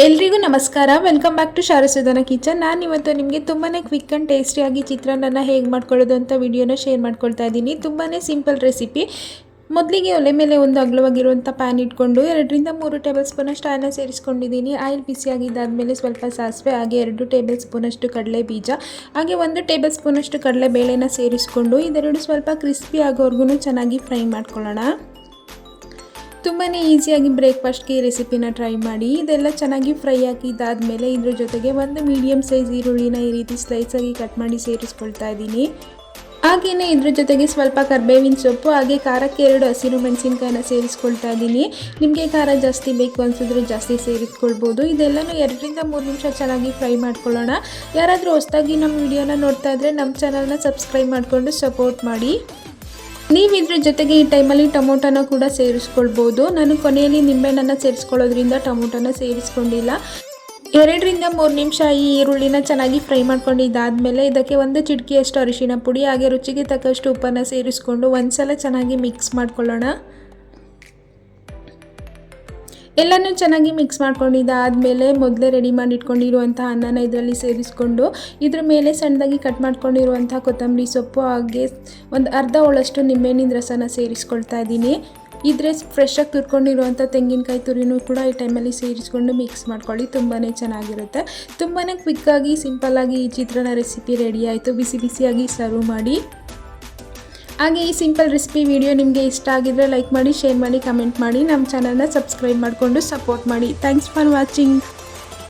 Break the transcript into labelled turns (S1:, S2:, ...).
S1: ಎಲ್ರಿಗೂ ನಮಸ್ಕಾರ. Welcome back to ಶಾರಸುಧನ ಕಿಚನ್. ನಾನು ಇವತ್ತು ನಿಮಗೆ ತುಂಬಾ ಕ್ವಿಕ್ ಆ್ಯಂಡ್ ಟೇಸ್ಟಿಯಾಗಿ ಚಿತ್ರಾನ್ನ ಹೇಗೆ ಮಾಡ್ಕೊಳ್ಳೋದು ಅಂತ ವಿಡಿಯೋನ ಶೇರ್ ಮಾಡ್ಕೊಳ್ತಾ ಇದ್ದೀನಿ. ತುಂಬಾ ಸಿಂಪಲ್ ರೆಸಿಪಿ. ಮೊದಲಿಗೆ ಒಲೆ ಮೇಲೆ ಒಂದು ಅಗಲವಾಗಿರುವಂಥ ಪ್ಯಾನ್ ಇಟ್ಕೊಂಡು 2ರಿಂದ 3 ಟೇಬಲ್ ಸ್ಪೂನಷ್ಟು ಆಯಿಲ್ನ ಸೇರಿಸ್ಕೊಂಡಿದ್ದೀನಿ. ಆಯಿಲ್ ಬಿಸಿಯಾಗಿದ್ದಾದಮೇಲೆ ಸ್ವಲ್ಪ ಸಾಸಿವೆ, ಹಾಗೆ 2 ಟೇಬಲ್ ಸ್ಪೂನಷ್ಟು ಕಡಲೆ ಬೀಜ, ಹಾಗೆ 1 ಟೇಬಲ್ ಸ್ಪೂನಷ್ಟು ಕಡಲೆ ಬೇಳೆನ ಸೇರಿಸ್ಕೊಂಡು ಇದೆರಡು ಸ್ವಲ್ಪ ಕ್ರಿಸ್ಪಿ ಆಗೋವರೆಗೂ ಚೆನ್ನಾಗಿ ಫ್ರೈ ಮಾಡ್ಕೊಳ್ಳೋಣ. ತುಂಬಾ ಈಸಿಯಾಗಿ ಬ್ರೇಕ್ಫಾಸ್ಟ್ಗೆ ಈ ರೆಸಿಪಿನ ಟ್ರೈ ಮಾಡಿ. ಇದೆಲ್ಲ ಚೆನ್ನಾಗಿ ಫ್ರೈ ಆಗಿದ್ದಾದಮೇಲೆ ಇದ್ರ ಜೊತೆಗೆ ಒಂದು ಮೀಡಿಯಮ್ ಸೈಜ್ ಈರುಳ್ಳಿನ ಈ ರೀತಿ ಸ್ಲೈಸಾಗಿ ಕಟ್ ಮಾಡಿ ಸೇರಿಸ್ಕೊಳ್ತಾ ಇದ್ದೀನಿ. ಹಾಗೆಯೇ ಇದ್ರ ಜೊತೆಗೆ ಸ್ವಲ್ಪ ಕರಿಬೇವಿನ ಸೊಪ್ಪು, ಹಾಗೆ ಖಾರಕ್ಕೆ 2 ಹಸಿರು ಮೆಣಸಿನ್ಕಾಯಿನ ಸೇರಿಸ್ಕೊಳ್ತಾ ಇದ್ದೀನಿ. ನಿಮಗೆ ಖಾರ ಜಾಸ್ತಿ ಬೇಕು ಅನಿಸಿದ್ರೆ ಜಾಸ್ತಿ ಸೇರಿಸ್ಕೊಳ್ಬೋದು. ಇದೆಲ್ಲನೂ 2ರಿಂದ 3 ನಿಮಿಷ ಚೆನ್ನಾಗಿ ಫ್ರೈ ಮಾಡ್ಕೊಳ್ಳೋಣ. ಯಾರಾದರೂ ಹೊಸದಾಗಿ ನಮ್ಮ ವಿಡಿಯೋನ ನೋಡ್ತಾ ಇದ್ದರೆ ನಮ್ಮ ಚಾನಲ್ನ ಸಬ್ಸ್ಕ್ರೈಬ್ ಮಾಡಿಕೊಂಡು ಸಪೋರ್ಟ್ ಮಾಡಿ. ನೀವು ಇದ್ರ ಜೊತೆಗೆ ಈ ಟೈಮಲ್ಲಿ ಟೊಮೊಟೊನ ಕೂಡ ಸೇರಿಸ್ಕೊಳ್ಬೋದು. ನಾನು ಕೊನೆಯಲ್ಲಿ ನಿಂಬೆಹಣ್ಣನ್ನು ಸೇರಿಸ್ಕೊಳ್ಳೋದ್ರಿಂದ ಟೊಮೊಟೊನ ಸೇರಿಸ್ಕೊಂಡಿಲ್ಲ. 2ರಿಂದ 3 ನಿಮಿಷ ಈ ಈರುಳ್ಳಿನ ಚೆನ್ನಾಗಿ ಫ್ರೈ ಮಾಡ್ಕೊಂಡಿದ್ದಾದಮೇಲೆ ಇದಕ್ಕೆ 1 ಚಿಟಿಕೆಯಷ್ಟು ಅರಿಶಿಣ ಪುಡಿ, ಹಾಗೆ ರುಚಿಗೆ ತಕ್ಕಷ್ಟು ಉಪ್ಪನ್ನು ಸೇರಿಸ್ಕೊಂಡು ಒಂದ್ಸಲ ಚೆನ್ನಾಗಿ ಮಿಕ್ಸ್ ಮಾಡ್ಕೊಳ್ಳೋಣ. ಎಲ್ಲನೂ ಚೆನ್ನಾಗಿ ಮಿಕ್ಸ್ ಮಾಡ್ಕೊಂಡಿದ್ದಾದಮೇಲೆ ಮೊದಲೇ ರೆಡಿ ಮಾಡಿ ಇಟ್ಕೊಂಡಿರುವಂಥ ಅನ್ನನ ಇದರಲ್ಲಿ ಸೇರಿಸ್ಕೊಂಡು ಇದ್ರ ಮೇಲೆ ಸಣ್ಣದಾಗಿ ಕಟ್ ಮಾಡ್ಕೊಂಡಿರುವಂಥ ಕೊತ್ತಂಬರಿ ಸೊಪ್ಪು, ಹಾಗೆ ಒಂದು ಅರ್ಧ ಹೋಳಷ್ಟು ನಿಂಬೆಹಣ್ಣಿನ ರಸನ ಸೇರಿಸ್ಕೊಳ್ತಾ ಇದ್ದೀನಿ. ಇದ್ರೆ ಫ್ರೆಶ್ಶಾಗಿ ತುರ್ಕೊಂಡಿರುವಂಥ ತೆಂಗಿನಕಾಯಿ ತುರಿನೂ ಕೂಡ ಈ ಟೈಮಲ್ಲಿ ಸೇರಿಸ್ಕೊಂಡು ಮಿಕ್ಸ್ ಮಾಡ್ಕೊಳ್ಳಿ. ತುಂಬಾ ಚೆನ್ನಾಗಿರುತ್ತೆ. ತುಂಬಾ ಕ್ವಿಕ್ಕಾಗಿ ಸಿಂಪಲ್ಲಾಗಿ ಈ ಚಿತ್ರಾನ್ನ ರೆಸಿಪಿ ರೆಡಿ ಆಯಿತು. ಬಿಸಿ ಬಿಸಿಯಾಗಿ ಸರ್ವ್ ಮಾಡಿ. ಹಾಗೆ ಈ ಸಿಂಪಲ್ ರೆಸಿಪಿ ವಿಡಿಯೋ ನಿಮಗೆ ಇಷ್ಟ ಆಗಿದ್ರೆ ಲೈಕ್ ಮಾಡಿ, ಶೇರ್ ಮಾಡಿ, ಕಮೆಂಟ್ ಮಾಡಿ. ನಮ್ಮ ಚಾನಲ್ನ ಸಬ್ಸ್ಕ್ರೈಬ್ ಮಾಡಿಕೊಂಡು ಸಪೋರ್ಟ್ ಮಾಡಿ. Thanks for watching.